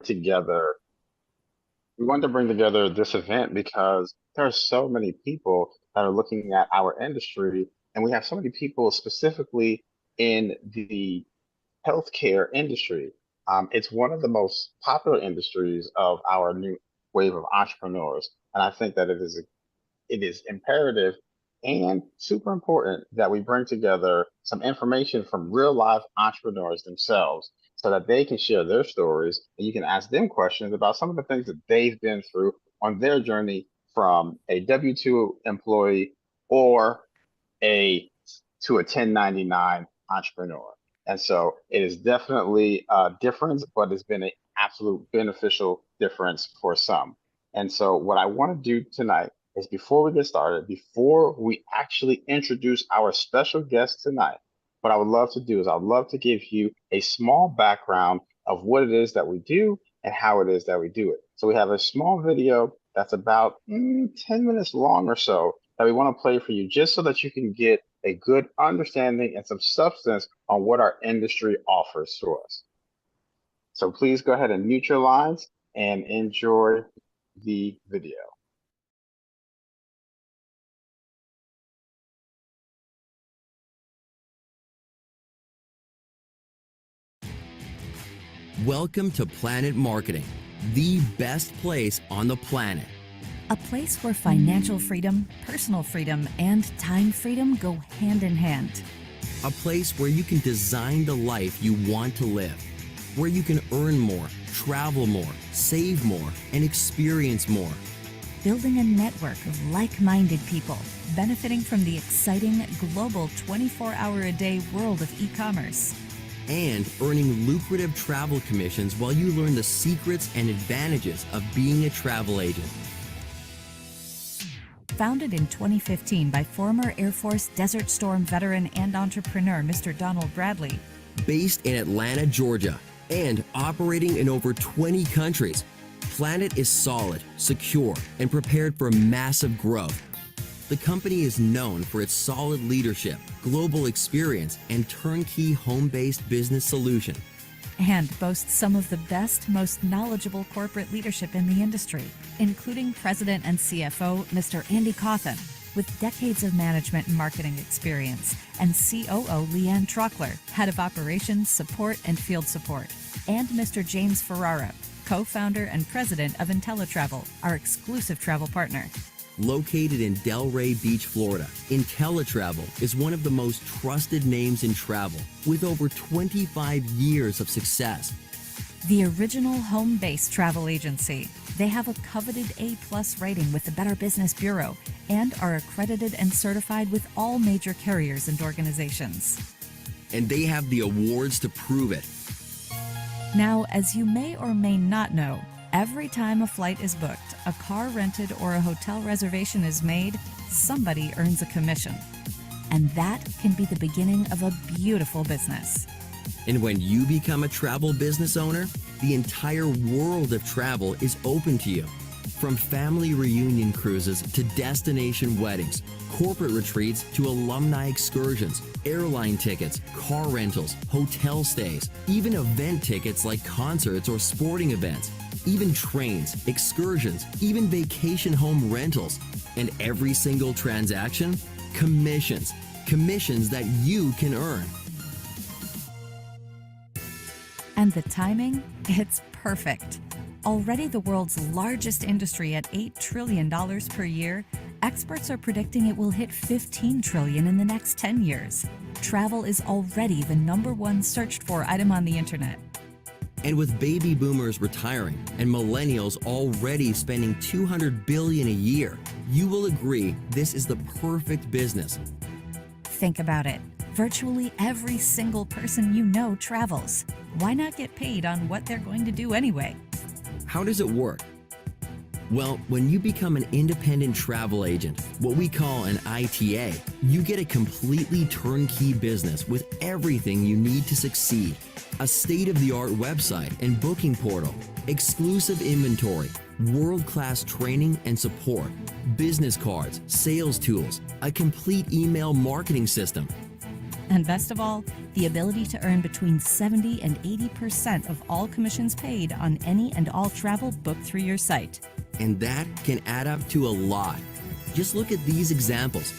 together we wanted to bring together this event because there are so many people that are looking at our industry, and we have so many people specifically in the healthcare industry. It's one of the most popular industries of our new wave of entrepreneurs, and I think that it is imperative and super important that we bring together some information from real life entrepreneurs themselves so that they can share their stories and you can ask them questions about some of the things that they've been through on their journey from a W 2 employee or a to a 1099 entrepreneur. And so it is definitely a difference, but it's been an absolute beneficial difference for some. And so what I want to do tonight is before we get started, before we actually introduce our special guest tonight, what I would love to do is I would love to give you a small background of what it is that we do and how it is that we do it. So we have a small video that's about 10 minutes long or so that we want to play for you just so that you can get a good understanding and some substance on what our industry offers to us. So please go ahead and mute your lines and enjoy the video. Welcome to Planet Marketing, the best place on the planet. A place where financial freedom, personal freedom, and time freedom go hand in hand. A place where you can design the life you want to live, where you can earn more, travel more, save more, and experience more. Building a network of like-minded people, benefiting from the exciting global 24-hour-a-day world of e-commerce. And earning lucrative travel commissions while you learn the secrets and advantages of being a travel agent. Founded in 2015 by former Air Force Desert Storm veteran and entrepreneur Mr. Donald Bradley. Based in Atlanta, Georgia, and operating in over 20 countries, Planet is solid, secure, and prepared for massive growth. The company is known for its solid leadership, global experience, and turnkey home-based business solution. And boasts some of the best, most knowledgeable corporate leadership in the industry, including President and CFO Mr. Andy Cawthon, with decades of management and marketing experience, and COO Leanne Trockler, Head of Operations, Support, and Field Support, and Mr. James Ferrara, co-founder and president of IntelliTravel, our exclusive travel partner. Located in Delray Beach, Florida, IntelliTravel is one of the most trusted names in travel with over 25 years of success. The original home-based travel agency. They have a coveted A+ rating with the Better Business Bureau and are accredited and certified with all major carriers and organizations. And they have the awards to prove it. Now, as you may or may not know, every time a flight is booked, a car rented, or a hotel reservation is made, somebody earns a commission. And that can be the beginning of a beautiful business. And when you become a travel business owner, the entire world of travel is open to you. From family reunion cruises to destination weddings, corporate retreats to alumni excursions, airline tickets, car rentals, hotel stays, even event tickets like concerts or sporting events, even trains, excursions, even vacation home rentals, and every single transaction, commissions. Commissions that you can earn. And the timing? It's perfect. Already the world's largest industry at $8 trillion per year, experts are predicting it will hit $15 trillion in the next 10 years. Travel is already the #1 searched for item on the internet. And with baby boomers retiring and millennials already spending $200 billion a year, you will agree this is the perfect business. Think about it. Virtually every single person you know travels. Why not get paid on what they're going to do anyway? How does it work? Well, when you become an independent travel agent, what we call an ITA, you get a completely turnkey business with everything you need to succeed. A state-of-the-art website and booking portal, exclusive inventory, world-class training and support, business cards, sales tools, a complete email marketing system. And best of all, the ability to earn between 70 and 80% of all commissions paid on any and all travel booked through your site. And that can add up to a lot. Just look at these examples.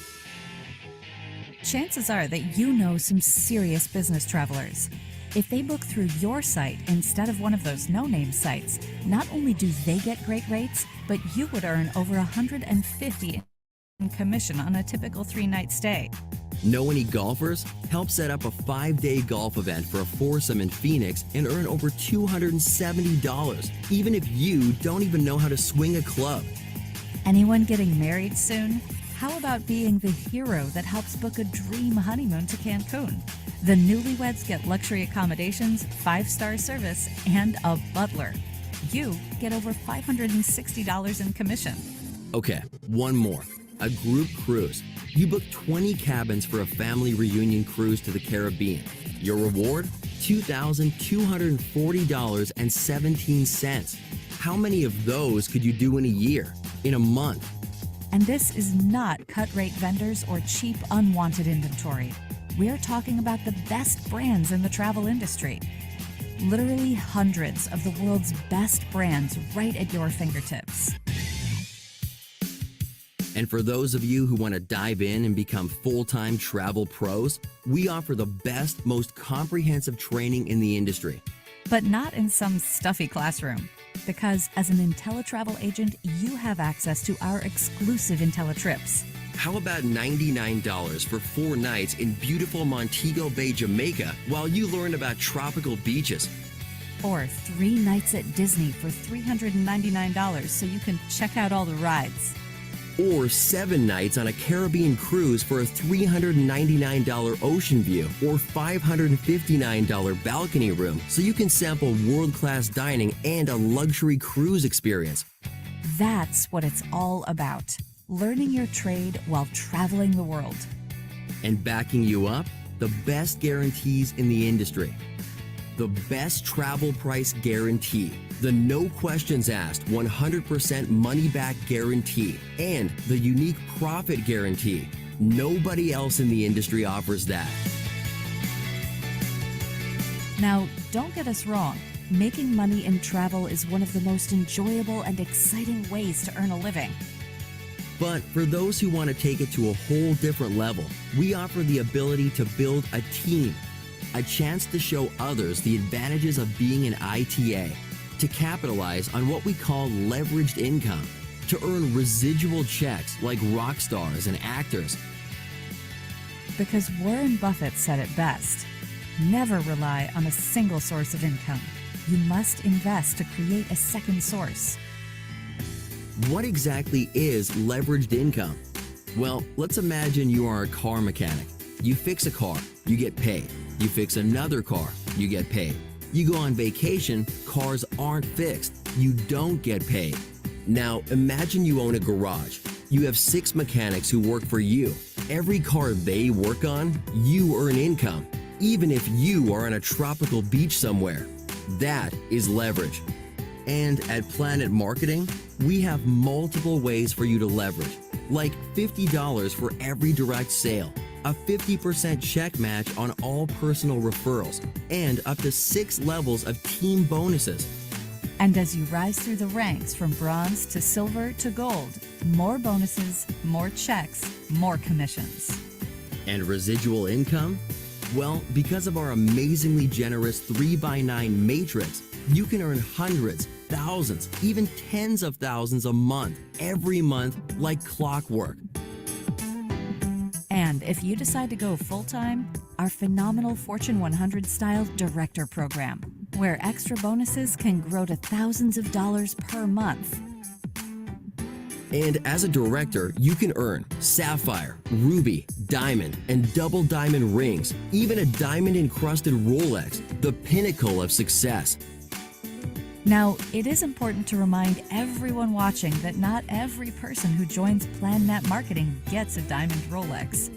Chances are that you know some serious business travelers. If they book through your site instead of one of those no-name sites, not only do they get great rates, but you would earn over $150 in commission on a typical 3-night stay. Know any golfers? Help set up a 5-day golf event for a foursome in Phoenix and earn over $270, even if you don't even know how to swing a club. Anyone getting married soon? How about being the hero that helps book a dream honeymoon to Cancun? The newlyweds get luxury accommodations, 5-star service, and a butler. You get over $560 in commission. Okay, one more. A group cruise. You book 20 cabins for a family reunion cruise to the Caribbean. Your reward? $2,240.17. How many of those could you do in a year? In a month? And this is not cut-rate vendors or cheap, unwanted inventory. We're talking about the best brands in the travel industry. Literally hundreds of the world's best brands right at your fingertips. And for those of you who want to dive in and become full-time travel pros, we offer the best, most comprehensive training in the industry. But not in some stuffy classroom. Because as an IntelliTravel agent, you have access to our exclusive IntelliTrips. How about $99 for 4 nights in beautiful Montego Bay, Jamaica, while you learn about tropical beaches? Or 3 nights at Disney for $399 so you can check out all the rides. Or 7 nights on a Caribbean cruise for a $399 ocean view or $559 balcony room so you can sample world-class dining and a luxury cruise experience. That's what it's all about. Learning your trade while traveling the world. And backing you up, the best guarantees in the industry. The best travel price guarantee, the no questions asked 100% money back guarantee, and the unique profit guarantee. Nobody else in the industry offers that. Now, don't get us wrong. Making money in travel is one of the most enjoyable and exciting ways to earn a living. But for those who want to take it to a whole different level, we offer the ability to build a team, a chance to show others the advantages of being an ITA, to capitalize on what we call leveraged income, to earn residual checks like rock stars and actors. Because Warren Buffett said it best, never rely on a single source of income. You must invest to create a second source. What exactly is leveraged income? Well, let's imagine you are a car mechanic. You fix a car, you get paid. You fix another car, you get paid. You go on vacation, cars aren't fixed, you don't get paid. Now, imagine you own a garage. You have 6 mechanics who work for you. Every car they work on, you earn income, even if you are on a tropical beach somewhere. That is leverage. And at Planet Marketing, we have multiple ways for you to leverage, like $50 for every direct sale, a 50% check match on all personal referrals, and up to 6 levels of team bonuses. And as you rise through the ranks from bronze to silver to gold, more bonuses, more checks, more commissions. And residual income? Well, because of our amazingly generous 3x9 matrix, you can earn hundreds, thousands, even tens of thousands a month, every month, like clockwork. And if you decide to go full-time, our phenomenal Fortune 100 style director program, where extra bonuses can grow to thousands of dollars per month. And as a director, you can earn sapphire, ruby, diamond, and double diamond rings, even a diamond-encrusted Rolex, the pinnacle of success. Now, it is important to remind everyone watching that not every person who joins PlanNet Marketing gets a diamond Rolex.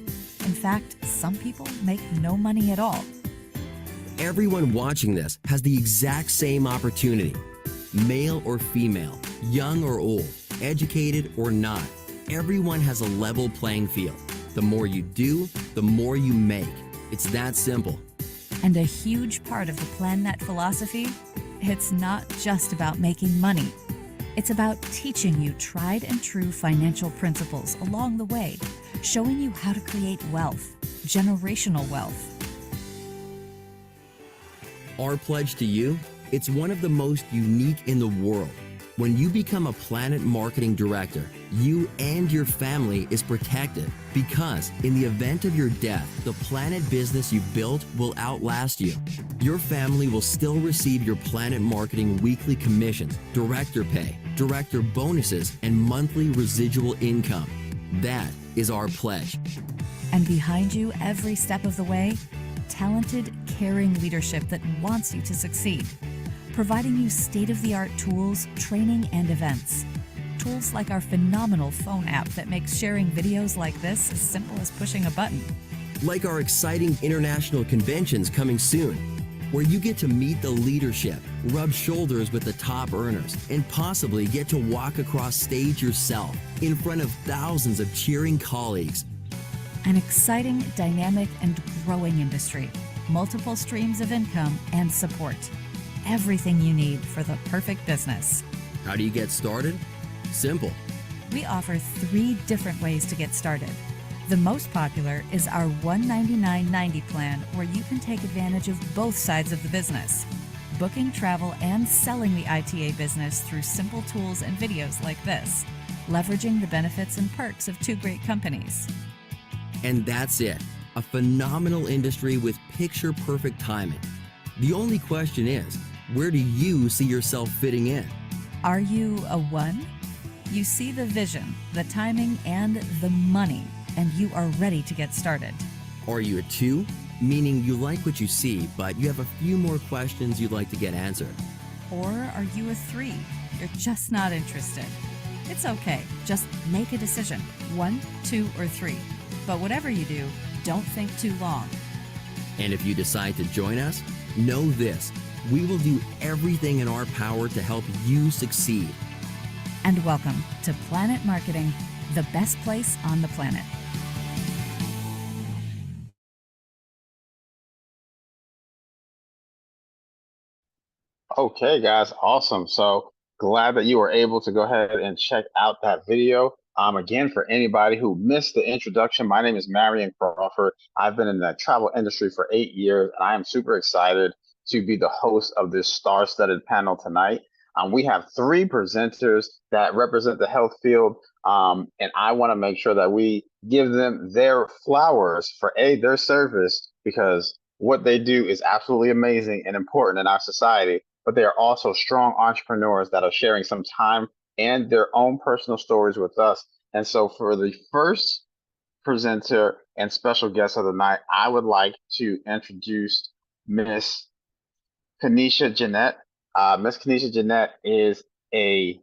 In fact, some people make no money at all. Everyone watching this has the exact same opportunity. Male or female, young or old, educated or not, everyone has a level playing field. The more you do, the more you make. It's that simple. And a huge part of the PlanNet philosophy, it's not just about making money. It's about teaching you tried and true financial principles along the way, showing you how to create wealth, generational wealth. Our pledge to you, it's one of the most unique in the world. When you become a Planet Marketing Director, you and your family is protected because in the event of your death, the Planet business you built will outlast you. Your family will still receive your Planet Marketing weekly commissions, director pay, director bonuses, and monthly residual income. That is our pledge. And behind you every step of the way, talented, caring leadership that wants you to succeed, providing you state-of-the-art tools, training, and events. Tools like our phenomenal phone app that makes sharing videos like this as simple as pushing a button. Like our exciting international conventions coming soon, where you get to meet the leadership, rub shoulders with the top earners, and possibly get to walk across stage yourself in front of thousands of cheering colleagues. An exciting, dynamic, and growing industry, multiple streams of income and support. Everything you need for the perfect business. How do you get started? Simple. We offer 3 different ways to get started. The most popular is our $199.90 plan, where you can take advantage of both sides of the business, booking travel and selling the ITA business through simple tools and videos like this, leveraging the benefits and perks of 2 great companies. And that's it. A phenomenal industry with picture-perfect timing. The only question is, where do you see yourself fitting in? Are you a 1? You see the vision, the timing, and the money, and you are ready to get started. Are you a 2? Meaning you like what you see, but you have a few more questions you'd like to get answered. Or are you a 3? You're just not interested. It's okay. Just make a decision. 1, 2, or 3. But whatever you do, don't think too long. And if you decide to join us, know this: we will do everything in our power to help you succeed. And welcome to Planet Marketing, the best place on the planet. Okay, guys, awesome. So glad that you were able to go ahead and check out that video. Again, for anybody who missed the introduction, my name is Marion Crawford. I've been in the travel industry for 8 years, and I am super excited to be the host of this star-studded panel tonight. We have 3 presenters that represent the health field, and I want to make sure that we give them their flowers for their service, because what they do is absolutely amazing and important in our society. But they are also strong entrepreneurs that are sharing some time and their own personal stories with us. And so for the first presenter and special guest of the night, I would like to introduce Miss Kanisha Jeanette. Miss Kanisha Jeanette is a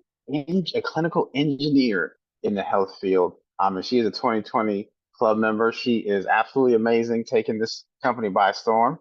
clinical engineer in the health field. And she is a 2020 club member. She is absolutely amazing, taking this company by storm.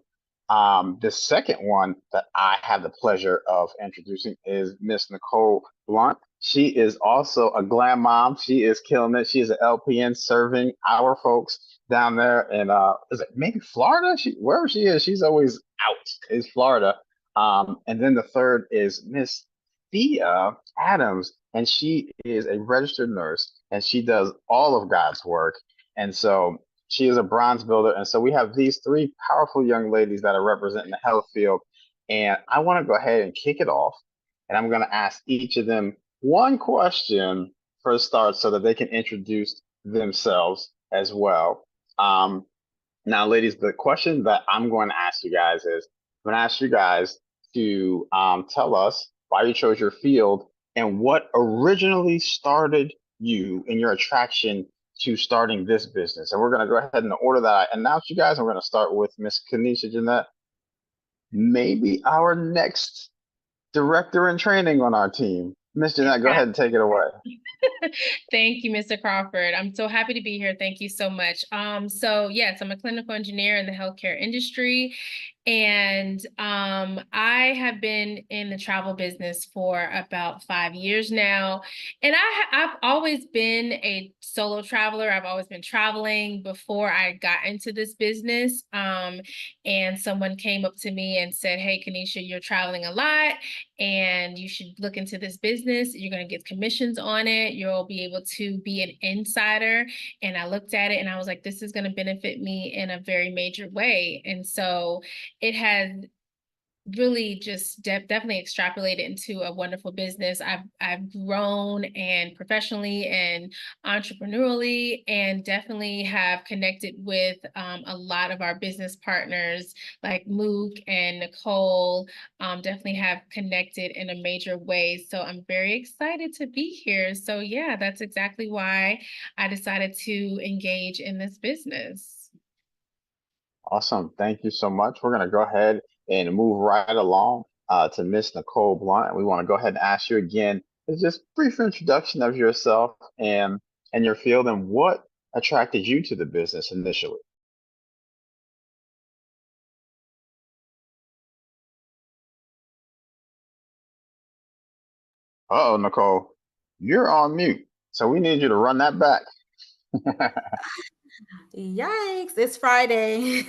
The second one that I have the pleasure of introducing is Miss Nicole Blunt. She is also a glam mom. She is killing it. She is an LPN serving our folks down there in is it maybe Florida? Wherever she is, she's always out. Is Florida. And then the third is Miss Thea Adams, and she is a registered nurse, and she does all of God's work. And so she is a bronze builder. And so we have these 3 powerful young ladies that are representing the health field. And I want to go ahead and kick it off. And I'm going to ask each of them one question for a start so that they can introduce themselves as well. Now, ladies, the question that I'm going to ask you guys is, I'm going to ask you guys to tell us why you chose your field and what originally started you in your attraction to starting this business. And we're going to go ahead in the order that I announced you guys. I'm going to start with Miss Kanisha Jeanette, maybe our next director in training on our team. Miss Jeanette, go ahead and take it away. Thank you, Mr. Crawford. I'm so happy to be here. Thank you so much. So yes, I'm a clinical engineer in the healthcare industry. And I have been in the travel business for about 5 years now. And I've always been a solo traveler. I've always been traveling before I got into this business. And someone came up to me and said, "Hey, Kanisha, you're traveling a lot and you should look into this business. You're going to get commissions on it. You'll be able to be an insider." And I looked at it and I was like, this is going to benefit me in a very major way. And so it has really just definitely extrapolated into a wonderful business. I've grown and professionally and entrepreneurially, and definitely have connected with a lot of our business partners like Mook and Nicole. Definitely have connected in a major way. So I'm very excited to be here. So yeah, that's exactly why I decided to engage in this business. Awesome. Thank you so much. We're going to go ahead and move right along to Miss Nicole Blunt. We want to go ahead and ask you again, just brief introduction of yourself and your field and what attracted you to the business initially. Uh-oh, Nicole, you're on mute. So we need you to run that back. Yikes, it's Friday.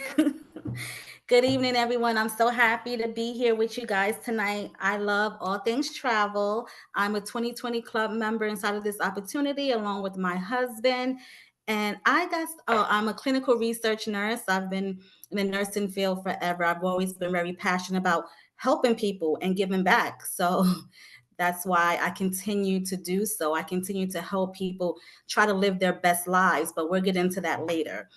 Good evening, everyone. I'm so happy to be here with you guys tonight. I love all things travel. I'm a 2020 club member inside of this opportunity, along with my husband. And I'm a clinical research nurse. I've been in the nursing field forever. I've always been very passionate about helping people and giving back. So that's why I continue to do so. I continue to help people try to live their best lives, but we'll get into that later.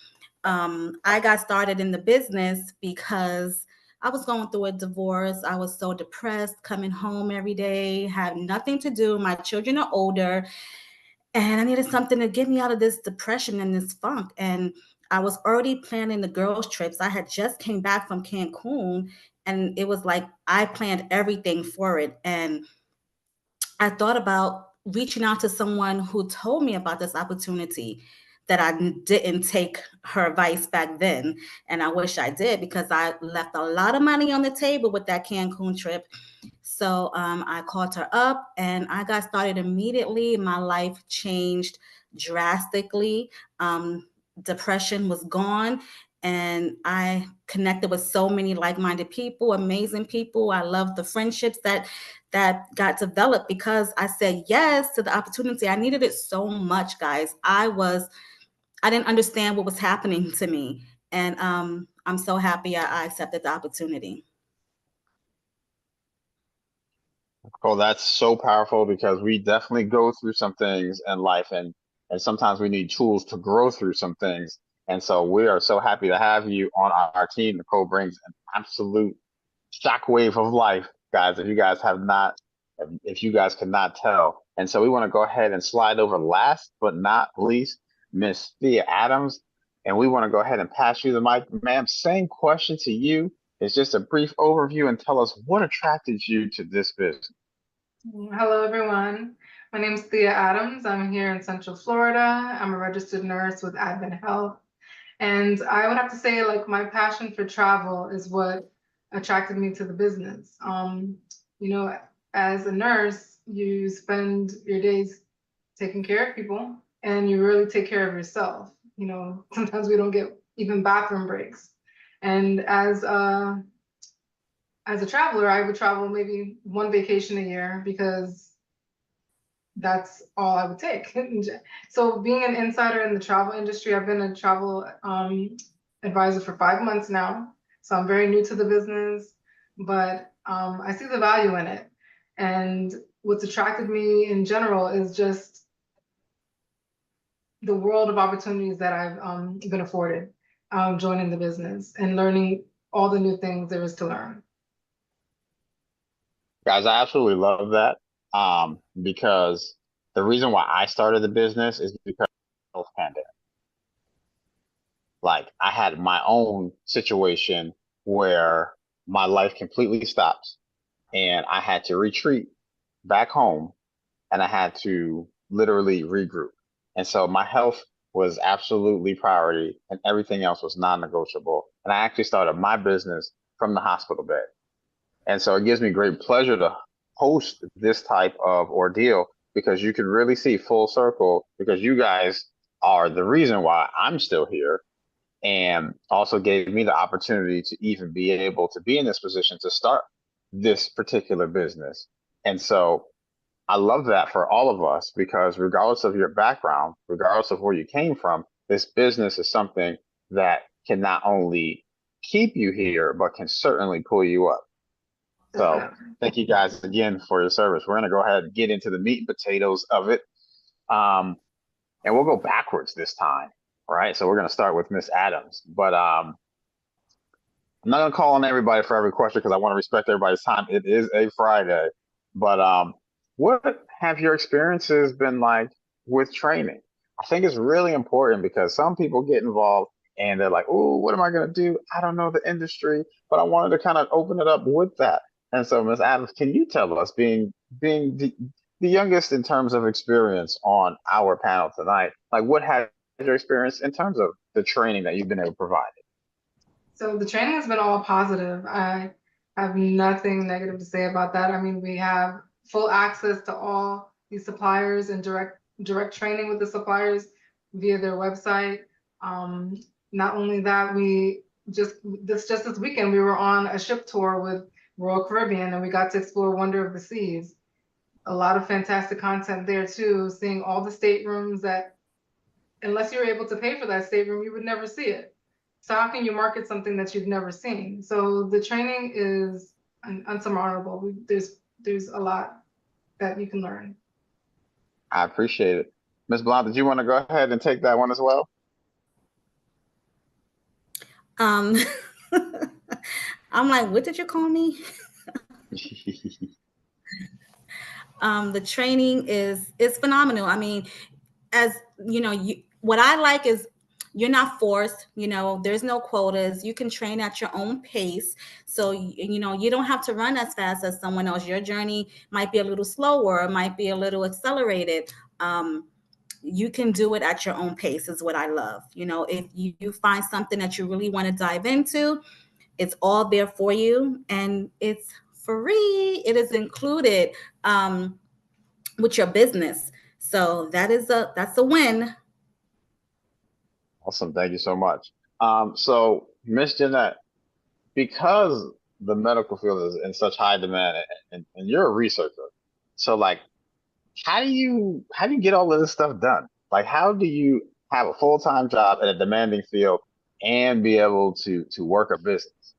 I got started in the business because I was going through a divorce. I was so depressed, coming home every day, had nothing to do. My children are older, and I needed something to get me out of this depression and this funk. And I was already planning the girls' trips. I had just came back from Cancun, and it was like I planned everything for it. And I thought about reaching out to someone who told me about this opportunity that I didn't take her advice back then. And I wish I did, because I left a lot of money on the table with that Cancun trip. So I called her up and I got started immediately. My life changed drastically. Depression was gone. And I connected with so many like-minded people, amazing people. I love the friendships that got developed because I said yes to the opportunity. I needed it so much, guys. I didn't understand what was happening to me. And I'm so happy I accepted the opportunity. Oh, that's so powerful because we definitely go through some things in life and sometimes we need tools to grow through some things. And so we are so happy to have you on our team. Nicole brings an absolute shockwave of life, guys, if you guys cannot tell. And so we want to go ahead and slide over last but not least, Miss Thea Adams. And we want to go ahead and pass you the mic, ma'am. Same question to you. It's just a brief overview and tell us what attracted you to this business. Hello, everyone. My name is Thea Adams. I'm here in Central Florida. I'm a registered nurse with Advent Health. And I would have to say, like, my passion for travel is what attracted me to the business. You know, as a nurse, you spend your days taking care of people and you really take care of yourself. You know, sometimes we don't get even bathroom breaks. And as a traveler, I would travel maybe one vacation a year because that's all I would take. So being an insider in the travel industry, I've been a travel advisor for 5 months now. So I'm very new to the business, but I see the value in it. And what's attracted me in general is just the world of opportunities that I've been afforded joining the business and learning all the new things there is to learn. Guys, I absolutely love that. Because the reason why I started the business is because of the health pandemic. Like I had my own situation where my life completely stopped and I had to retreat back home and I had to literally regroup. And so my health was absolutely priority and everything else was non-negotiable. And I actually started my business from the hospital bed. And so it gives me great pleasure to host this type of ordeal because you can really see full circle because you guys are the reason why I'm still here and also gave me the opportunity to even be able to be in this position to start this particular business. And so I love that for all of us because regardless of your background, regardless of where you came from, this business is something that can not only keep you here, but can certainly pull you up. So Definitely. thank you guys again for your service. We're going to go ahead and get into the meat and potatoes of it. Um, and we'll go backwards this time. All right. So we're going to start with Miss Adams. But I'm not going to call on everybody for every question because I want to respect everybody's time. It is a Friday. But what have your experiences been like with training? I think it's really important because some people get involved and they're like, oh, what am I going to do? I don't know the industry, but I wanted to kind of open it up with that. And so, Ms. Adams, can you tell us, being the youngest in terms of experience on our panel tonight, like what has your experience in terms of the training that you've been able to provide? So the training has been all positive. I have nothing negative to say about that. I mean, we have full access to all these suppliers and direct training with the suppliers via their website. Um, Not only that, we just this weekend we were on a ship tour with Royal Caribbean and we got to explore Wonder of the Seas. A lot of fantastic content there too, seeing all the staterooms that unless you're able to pay for that stateroom, you would never see it. So how can you market something that you've never seen? So the training is unsurmountable. There's a lot that you can learn. I appreciate it. Ms. Blount, did you want to go ahead and take that one as well? Um, I'm like, what did you call me? The training is phenomenal. I mean, as you know, what I like is you're not forced. You know, there's no quotas. You can train at your own pace. So you know, you don't have to run as fast as someone else. Your journey might be a little slower, it might be a little accelerated. You can do it at your own pace is what I love. You know, if you find something that you really want to dive into, it's all there for you and it's free. It is included with your business. So that's a win. Awesome. Thank you so much. So, Miss Jeanette, because the medical field is in such high demand and you're a researcher, so like how do you get all of this stuff done? Like how do you have a full-time job in a demanding field and be able to work a business?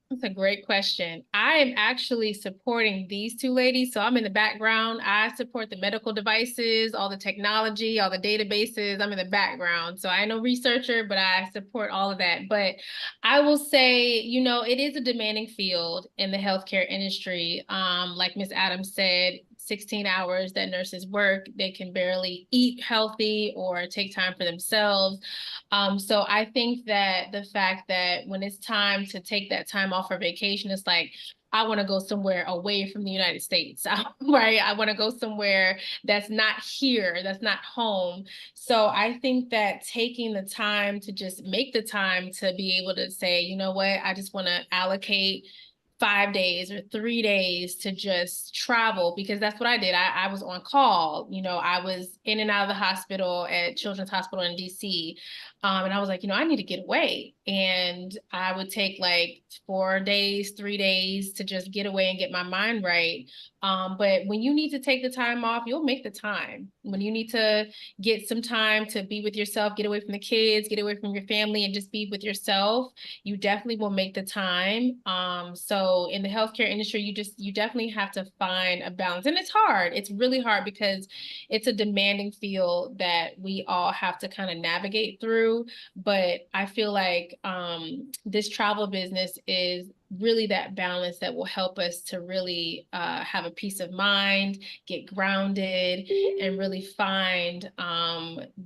That's a great question. I am actually supporting these two ladies. So I'm in the background. I support the medical devices, all the technology, all the databases. I'm in the background. So I'm no researcher, but I support all of that. But I will say, you know, it is a demanding field in the healthcare industry. Like Ms. Adams said, 16 hours that nurses work, they can barely eat healthy or take time for themselves. So I think that the fact that when it's time to take that time off for vacation, it's like, I want to go somewhere away from the United States, right? I want to go somewhere that's not here, that's not home. So I think that taking the time to just make the time to be able to say, you know what, I just want to allocate 5 days or 3 days to just travel because that's what I did. I was on call. You know, I was in and out of the hospital at Children's Hospital in DC. And I was like, you know, I need to get away. And I would take like 4 days, 3 days to just get away and get my mind right. But when you need to take the time off, you'll make the time. When you need to get some time to be with yourself, get away from the kids, get away from your family, and just be with yourself, you definitely will make the time. So in the healthcare industry, you definitely have to find a balance. And it's hard. It's really hard because it's a demanding field that we all have to kind of navigate through. But I feel like this travel business is really that balance that will help us to really have a peace of mind, get grounded, and really find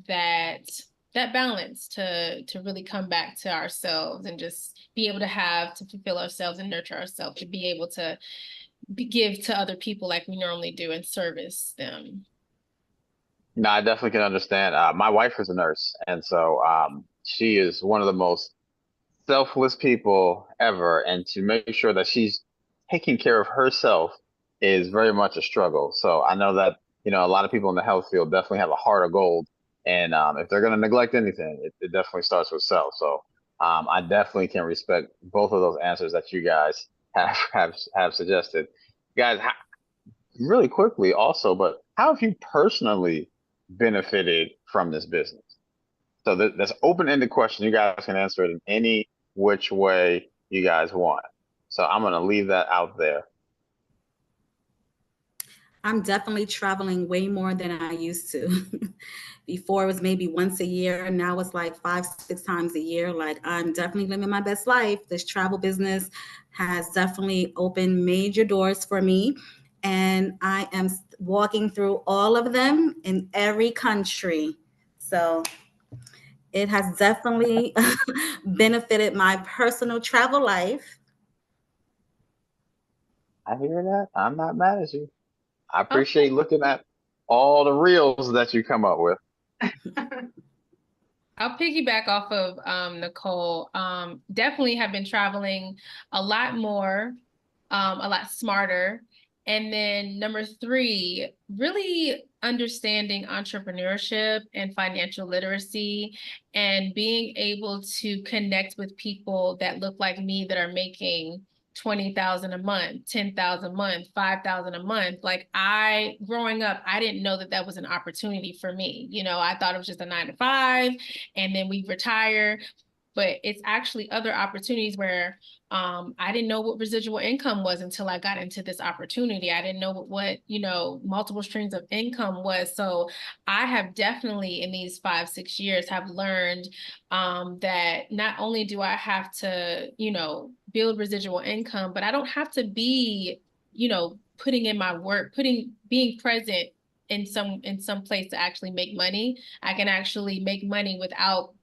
that balance to really come back to ourselves and just be able to have to fulfill ourselves and nurture ourselves to be able to give to other people like we normally do and service them. No, I definitely can understand. My wife is a nurse, and so she is one of the most selfless people ever, and to make sure that she's taking care of herself is very much a struggle. So I know that, a lot of people in the health field definitely have a heart of gold, and if they're going to neglect anything, it definitely starts with self. So I definitely can respect both of those answers that you guys have suggested. Guys, really quickly also, but how have you personally benefited from this business? So that's open-ended question. You guys can answer it in any which way you guys want. So I'm gonna leave that out there. I'm definitely traveling way more than I used to. Before it was maybe once a year, and now it's like 5, 6 times a year. Like I'm definitely living my best life. This travel business has definitely opened major doors for me. And I am walking through all of them in every country. So it has definitely benefited my personal travel life. I hear that. I'm not mad at you. I Okay. appreciate looking at all the reels that you come up with. I'll piggyback off of Nicole. Definitely have been traveling a lot more, a lot smarter. And then number three, really understanding entrepreneurship and financial literacy and being able to connect with people that look like me that are making 20,000 a month, 10,000 a month, 5,000 a month. Like growing up, I didn't know that that was an opportunity for me. I thought it was just a 9 to 5 and then we retire. But it's actually other opportunities where I didn't know what residual income was until I got into this opportunity. I didn't know what multiple streams of income was. So I have definitely in these 5, 6 years have learned that not only do I have to, build residual income, but I don't have to be, putting in my work, being present in some place to actually make money. I can actually make money without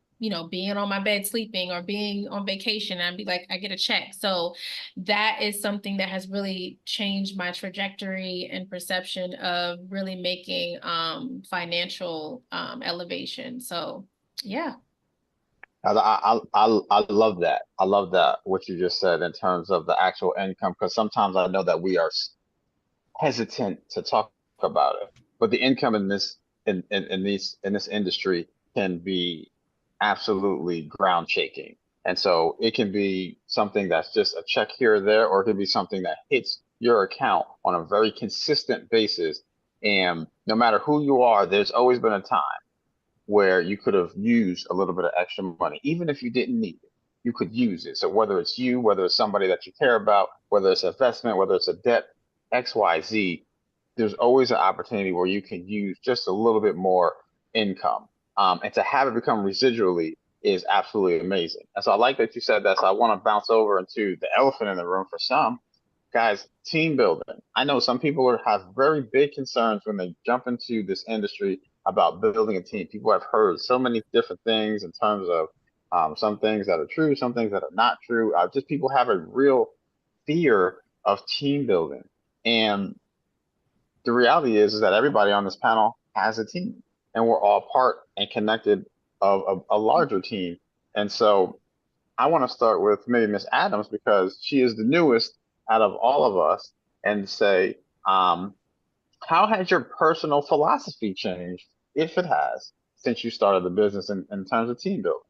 being on my bed sleeping or being on vacation and be like, I get a check. So that is something that has really changed my trajectory and perception of really making financial elevation. So yeah. I love that. I love that what you just said in terms of the actual income, because sometimes I know that we are hesitant to talk about it. But the income in this industry can be absolutely ground shaking. And so it can be something that's just a check here or there, or it can be something that hits your account on a very consistent basis. And no matter who you are, there's always been a time where you could have used a little bit of extra money, even if you didn't need it, you could use it. So whether it's you, whether it's somebody that you care about, whether it's investment, whether it's a debt, XYZ, there's always an opportunity where you can use just a little bit more income. And to have it become residually is absolutely amazing. And so I like that you said that. So I want to bounce over into the elephant in the room for some guys, team building. I know some people have very big concerns when they jump into this industry about building a team. People have heard so many different things in terms of some things that are true, some things that are not true. Just people have a real fear of team building. And the reality is that everybody on this panel has a team, and we're all part and connected of a larger team. And so I want to start with maybe Miss Adams because she is the newest out of all of us, and say, um, how has your personal philosophy changed, if it has, since you started the business in terms of team building?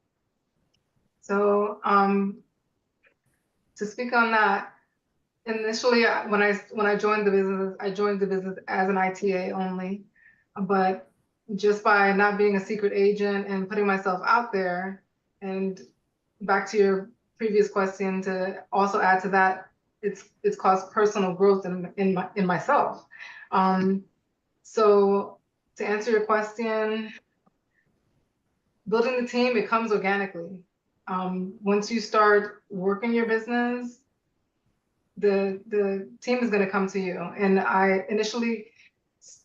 So to speak on that, initially when I joined the business, I joined the business as an ITA only, but just by not being a secret agent and putting myself out there, and back to your previous question, to also add to that, it's caused personal growth in myself. Um, so to answer your question, building the team, it comes organically. Once you start working your business, the team is going to come to you. And I initially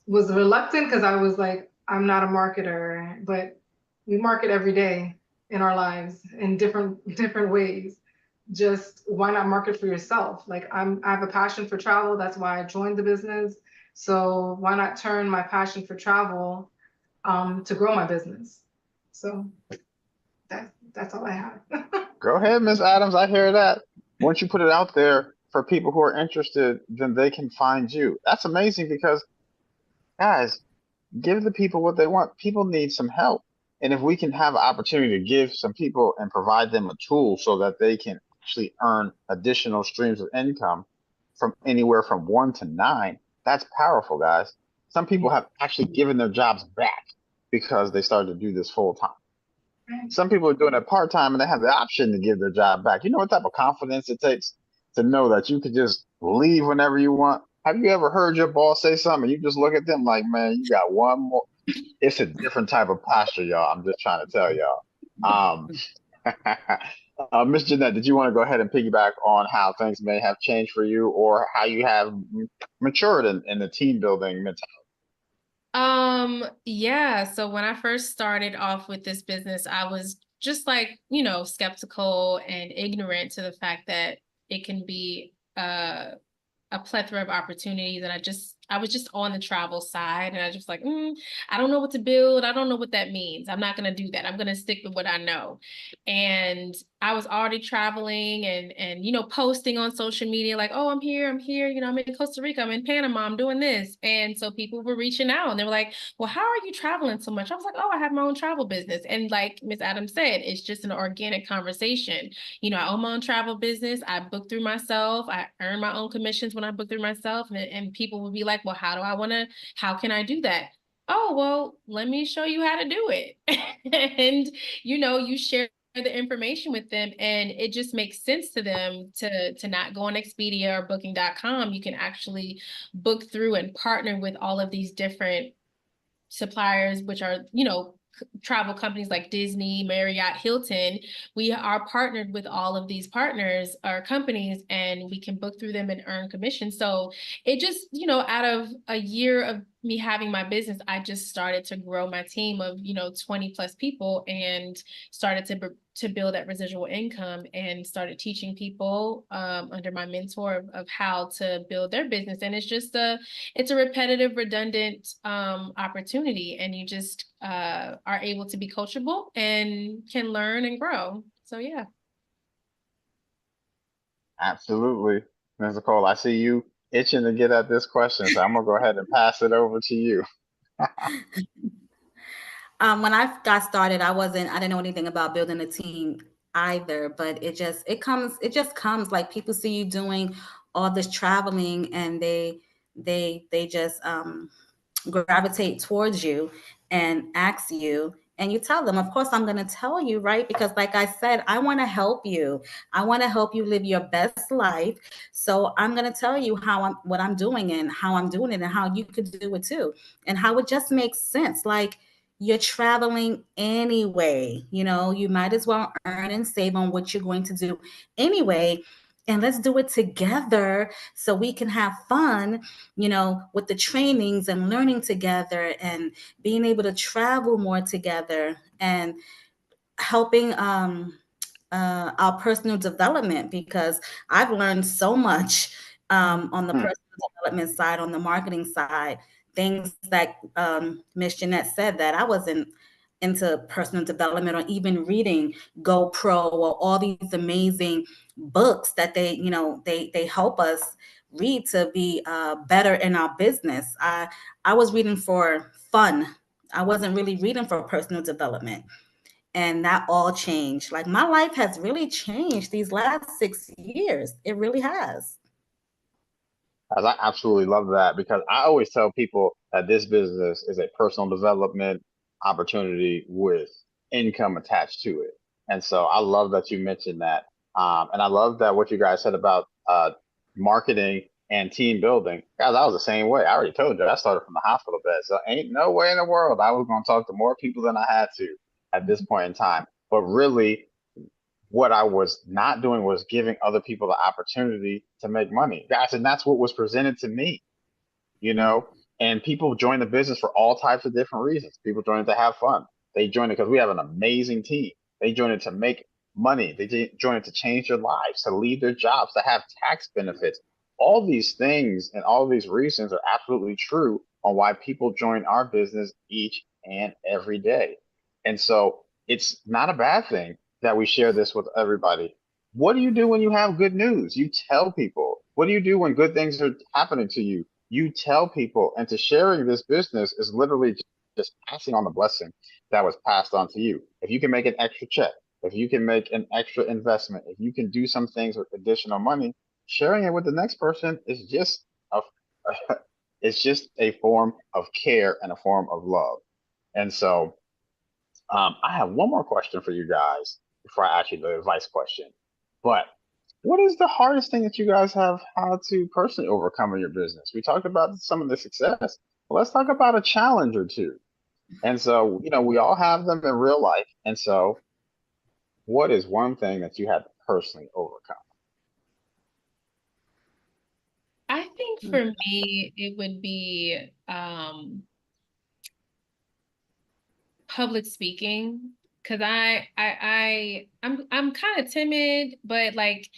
was reluctant because I was like, I'm not a marketer, but we market every day in our lives in different ways. Just why not market for yourself? Like I have a passion for travel. That's why I joined the business. So why not turn my passion for travel to grow my business? So that's all I have. Go ahead, Miss Adams. I hear that. Once you put it out there for people who are interested, then they can find you. That's amazing because, guys, give the people what they want. People need some help. And if we can have an opportunity to give some people and provide them a tool so that they can actually earn additional streams of income from anywhere from 1 to 9, that's powerful, guys. Some people Yeah. have actually given their jobs back because they started to do this full time. Some people are doing it part time and they have the option to give their job back. You know what type of confidence it takes to know that you could just leave whenever you want? Have you ever heard your boss say something and you just look at them like, man, you got one more? It's a different type of posture, y'all. I'm just trying to tell y'all. Um, Miss Jeanette, did you want to go ahead and piggyback on how things may have changed for you or how you have matured in the team building mentality? Yeah, so when I first started off with this business, I was just like, skeptical and ignorant to the fact that it can be a plethora of opportunities, and I was just on the travel side, and I just like, I don't know what to build. I don't know what that means. I'm not gonna do that. I'm gonna stick with what I know. And I was already traveling and posting on social media like, oh, I'm here, I'm in Costa Rica, I'm in Panama, I'm doing this. And so people were reaching out and they were like, well, how are you traveling so much? I was like, oh, I have my own travel business. And like Miss Adams said, it's just an organic conversation. I own my own travel business. I book through myself. I earn my own commissions when I book through myself. And people will be like, well, how can I do that? Oh, well, let me show you how to do it. And, you share the information with them and it just makes sense to them to not go on Expedia or booking.com. You can actually book through and partner with all of these different suppliers, which are, travel companies like Disney, Marriott, Hilton. We are partnered with all of these partners or companies, and we can book through them and earn commission. So it just, out of a year of me having my business, I just started to grow my team of, 20 plus people and started to build that residual income and started teaching people under my mentor of how to build their business. And it's a repetitive, redundant opportunity, and you just are able to be coachable and can learn and grow. So yeah. Absolutely. Ms. Nicole, I see you itching to get at this question, so I'm gonna go ahead and pass it over to you. When I got started, I didn't know anything about building a team either, but it just comes like people see you doing all this traveling and they just gravitate towards you and ask you, and you tell them, of course I'm going to tell you, right? Because like I said, I want to help you. I want to help you live your best life. So I'm going to tell you what I'm doing and how I'm doing it and how you could do it too. And how it just makes sense. Like, you're traveling anyway, you might as well earn and save on what you're going to do anyway. And let's do it together so we can have fun, with the trainings and learning together and being able to travel more together and helping our personal development, because I've learned so much on the Hmm. personal development side, on the marketing side, things that Miss Jeanette said that I wasn't into personal development or even reading GoPro or all these amazing books that they help us read to be better in our business. I was reading for fun. I wasn't really reading for personal development, and that all changed. Like, my life has really changed these last 6 years. It really has. I absolutely love that because I always tell people that this business is a personal development opportunity with income attached to it. And so I love that you mentioned that. And I love that what you guys said about marketing and team building. Guys, I was the same way. I already told you I started from the hospital bed. So ain't no way in the world I was going to talk to more people than I had to at this point in time. But really, what I was not doing was giving other people the opportunity to make money, guys. And that's what was presented to me, you know. And people join the business for all types of different reasons. People join it to have fun. They join it because we have an amazing team. They join it to make money. They join it to change their lives, to leave their jobs, to have tax benefits. All these things and all these reasons are absolutely true on why people join our business each and every day. And so it's not a bad thing that we share this with everybody. What do you do when you have good news? You tell people. What do you do when good things are happening to you? You tell people. And to sharing this business is literally just passing on the blessing that was passed on to you. If you can make an extra check, if you can make an extra investment, if you can do some things with additional money, sharing it with the next person is just a, it's just a form of care and a form of love. And so I have one more question for you guys before I ask you the advice question. But what is the hardest thing that you guys have had to personally overcome in your business? We talked about some of the success. Well, let's talk about a challenge or two. And so, we all have them in real life. And so, what is one thing that you had to personally overcome? I think for me, it would be public speaking, because I'm kind of timid, but like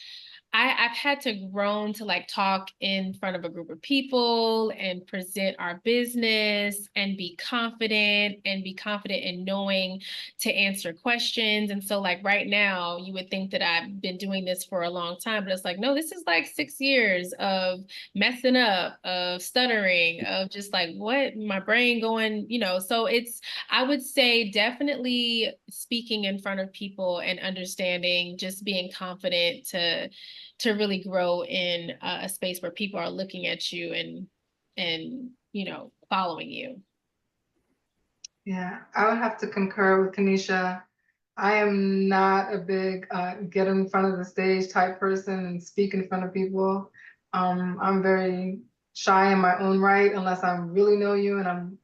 I've had to grown to like talk in front of a group of people and present our business and be confident in knowing to answer questions. And so like right now, you would think that I've been doing this for a long time, but it's like, no, this is like 6 years of messing up, of stuttering, of just like what my brain going, so I would say definitely speaking in front of people and understanding, just being confident to really grow in a space where people are looking at you and following you. Yeah, I would have to concur with Kanisha. I am not a big get in front of the stage type person and speak in front of people. I'm very shy in my own right unless I really know you and I'm,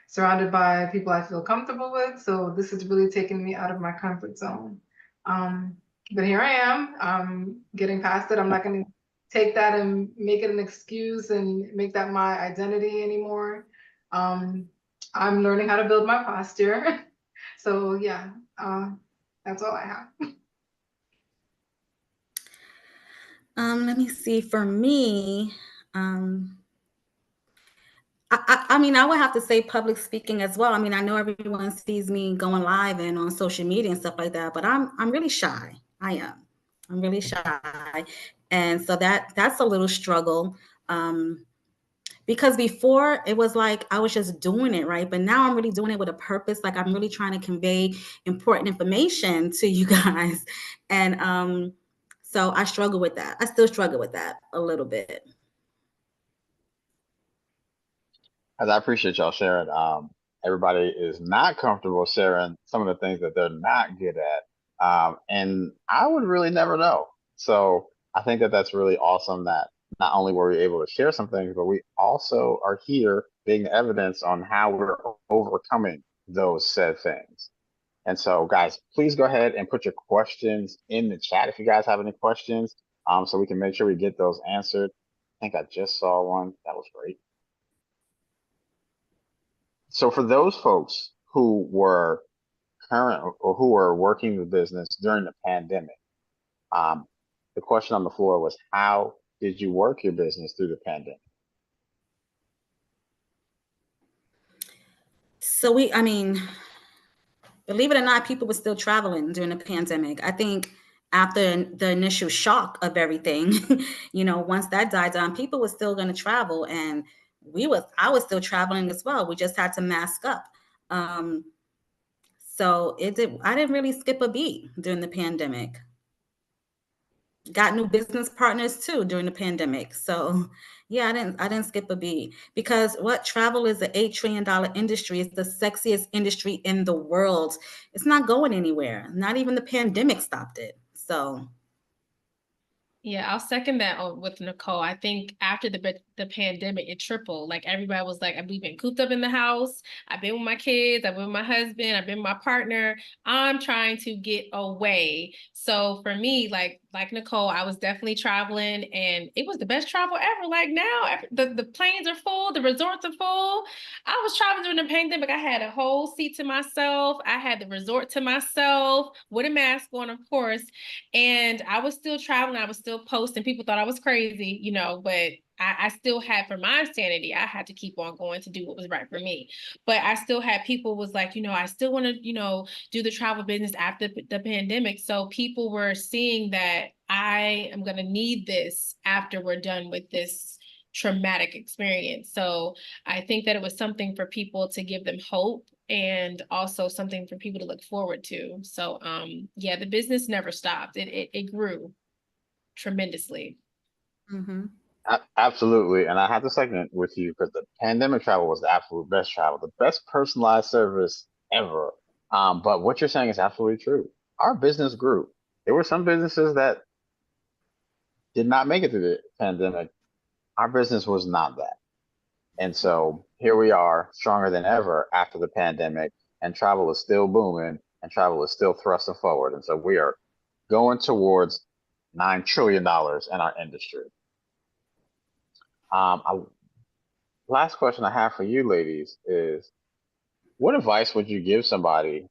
surrounded by people I feel comfortable with. So this is really taking me out of my comfort zone. Um, but here I am. I'm getting past it. I'm not going to take that and make it an excuse and make that my identity anymore. Um, I'm learning how to build my posture. So yeah, that's all I have. Let me see. For me, I mean, I would have to say public speaking as well. I mean, I know everyone sees me going live and on social media and stuff like that, but I'm really shy. I am. I'm really shy, and so that's a little struggle. Because before it was like I was just doing it, right? But now I'm really doing it with a purpose. Like I'm really trying to convey important information to you guys, and so I struggle with that. I still struggle with that a little bit. As I appreciate y'all sharing. Everybody is not comfortable sharing some of the things that they're not good at. And I would really never know. So I think that that's really awesome that not only were we able to share some things, but we also are here being evidence on how we're overcoming those said things. And so, guys, please go ahead and put your questions in the chat if you guys have any questions, so we can make sure we get those answered. I think I just saw one. That was great. So for those folks who were current or who were working the business during the pandemic, um, the question on the floor was, how did you work your business through the pandemic? So I mean, believe it or not, people were still traveling during the pandemic. I think after the initial shock of everything, once that died down, people were still going to travel, and I was still traveling as well. We just had to mask up. Um, so I didn't really skip a beat during the pandemic. Got new business partners too during the pandemic. So yeah, I didn't skip a beat, because what travel is an $8 trillion industry. It's the sexiest industry in the world. It's not going anywhere. Not even the pandemic stopped it. So Yeah, I'll second that with Nicole. I think after the pandemic, it tripled. Like everybody was like, we've been cooped up in the house. I've been with my kids. I've been with my husband. I've been with my partner. I'm trying to get away. So for me, like Nicole, I was definitely traveling, and it was the best travel ever. Like now, the planes are full, the resorts are full. I was traveling during the pandemic. I had a whole seat to myself. I had the resort to myself with a mask on, of course. And I was still traveling. I was still posting. People thought I was crazy, but I still had, for my sanity, I had to keep on going to do what was right for me. But I still had people was like, I still want to, do the travel business after the pandemic. So people were seeing that I am going to need this after we're done with this traumatic experience. So I think that it was something for people to give them hope, and also something for people to look forward to. So yeah, the business never stopped. It grew tremendously. Mm-hmm. Absolutely. And I have to second with you because the pandemic travel was the absolute best travel, the best personalized service ever. But what you're saying is absolutely true. Our business grew. There were some businesses that did not make it through the pandemic. Our business was not that. And so here we are, stronger than ever after the pandemic, and travel is still booming and travel is still thrusting forward. And so we are going towards $9 trillion in our industry. I Last question I have for you, ladies, is what advice would you give somebody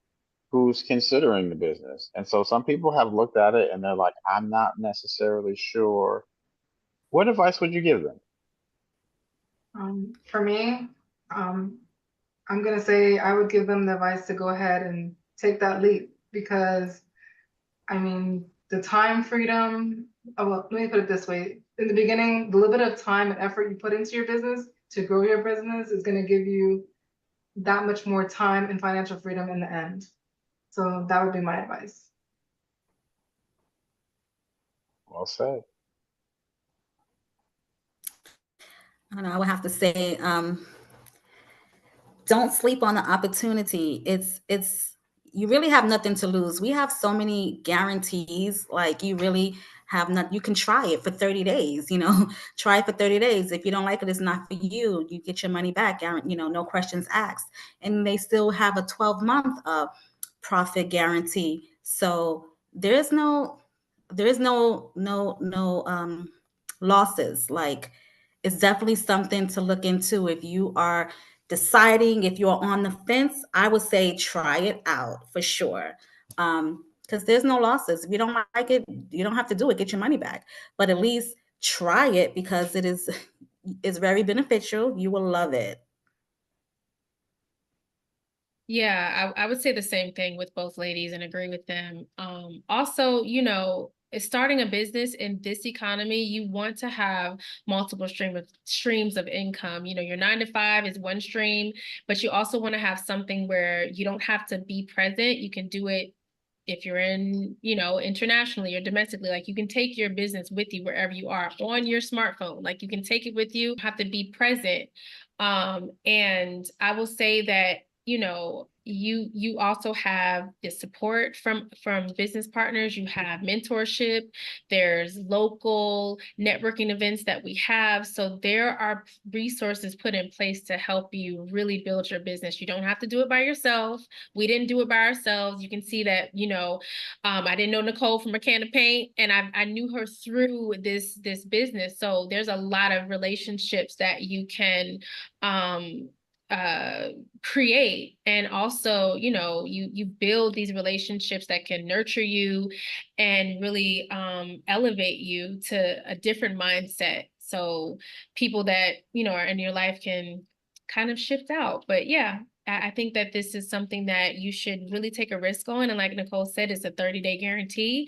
who's considering the business? And so some people have looked at it and they're like, I'm not necessarily sure. What advice would you give them? For me, um, I'm gonna say I would give them the advice to go ahead and take that leap because I mean the time freedom. Oh, well, let me put it this way: in the beginning, the little bit of time and effort you put into your business to grow your business is gonna give you that much more time and financial freedom in the end. So that would be my advice. Well said. I don't know, I would have to say, don't sleep on the opportunity. It's you really have nothing to lose. We have so many guarantees. Like you really have not. You can try it for 30 days. Try it for 30 days. If you don't like it, it's not for you. You get your money back. No questions asked. And they still have a 12-month profit guarantee. So there is no losses. Like it's definitely something to look into if you are deciding, if you're on the fence. I would say try it out for sure. Because there's no losses. If you don't like it, you don't have to do it. Get your money back. But at least try it because it's very beneficial. You will love it. Yeah, I would say the same thing with both ladies and agree with them. Also, starting a business in this economy, you want to have multiple streams of income. Your 9 to 5 is one stream, but you also want to have something where you don't have to be present. You can do it if you're in, internationally or domestically. Like you can take your business with you wherever you are on your smartphone. Like you can take it with you, have to be present. And I will say that you also have the support from business partners. You have mentorship. There's local networking events that we have. So there are resources put in place to help you really build your business. You don't have to do it by yourself. We didn't do it by ourselves. You can see that, I didn't know Nicole from a can of paint, and I knew her through this business. So there's a lot of relationships that you can uh create, and also you build these relationships that can nurture you and really elevate you to a different mindset, so people that are in your life can kind of shift out. But yeah, I think that this is something that you should really take a risk on, and like Nicole said, it's a 30-day guarantee.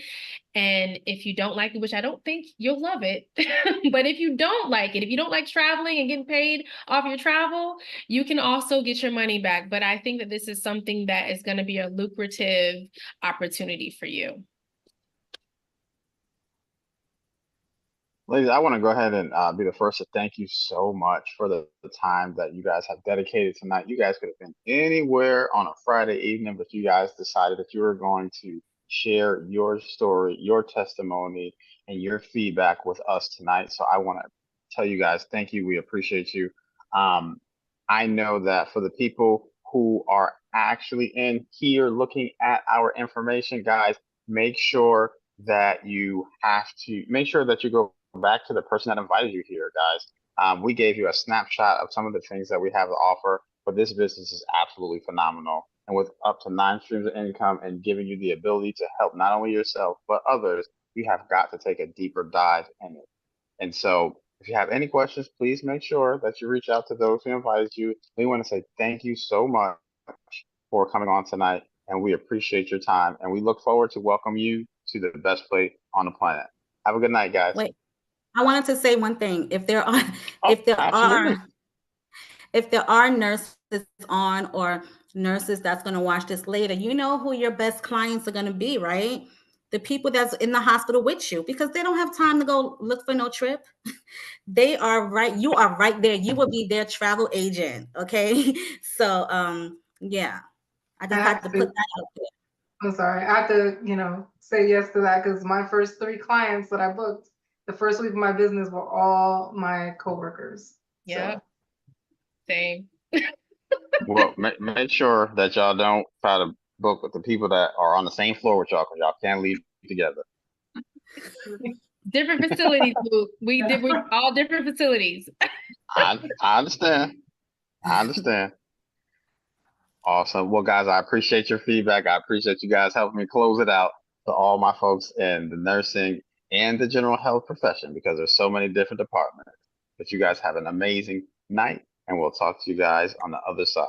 And if you don't like it, which I don't think, you'll love it. But if you don't like it, if you don't like traveling and getting paid off your travel, you can also get your money back. But I think that this is something that is going to be a lucrative opportunity for you. Ladies, I want to go ahead and be the first to thank you so much for the time that you guys have dedicated tonight. You guys could have been anywhere on a Friday evening, but you guys decided that you were going to share your story, your testimony, and your feedback with us tonight. So I want to tell you guys, thank you. We appreciate you. Um, I know that for the people who are actually in here looking at our information, guys, make sure that you have to make sure that you go back to the person that invited you here, guys. We gave you a snapshot of some of the things that we have to offer, but this business is absolutely phenomenal. And with up to 9 streams of income and giving you the ability to help not only yourself, but others, you have got to take a deeper dive in it. And so If you have any questions, please make sure that you reach out to those who invited you. We want to say thank you so much for coming on tonight, and we appreciate your time. And we look forward to welcome you to the best place on the planet. Have a good night, guys. Wait, I wanted to say one thing. If there are, Oh, if there are, absolutely. if there are nurses on or nurses that's going to watch this later, you know who your best clients are going to be, right? The people that's in the hospital with you, because they don't have time to go look for no trip. They are right. You are right there. You will be their travel agent. Okay. So, yeah, I I just had have to put to, that out there. I'm sorry, I have to, say yes to that because my first 3 clients that I booked the first week of my business were all my coworkers. Yep, So same. Well, make sure that y'all don't try to book with the people that are on the same floor with y'all, because y'all can't leave together. Different facilities, Luke. We all different facilities. I understand. I understand. Awesome. Well, guys, I appreciate your feedback. I appreciate you guys helping me close it out to all my folks in the nursing and the general health profession, because there's so many different departments. But you guys have an amazing night, and we'll talk to you guys on the other side.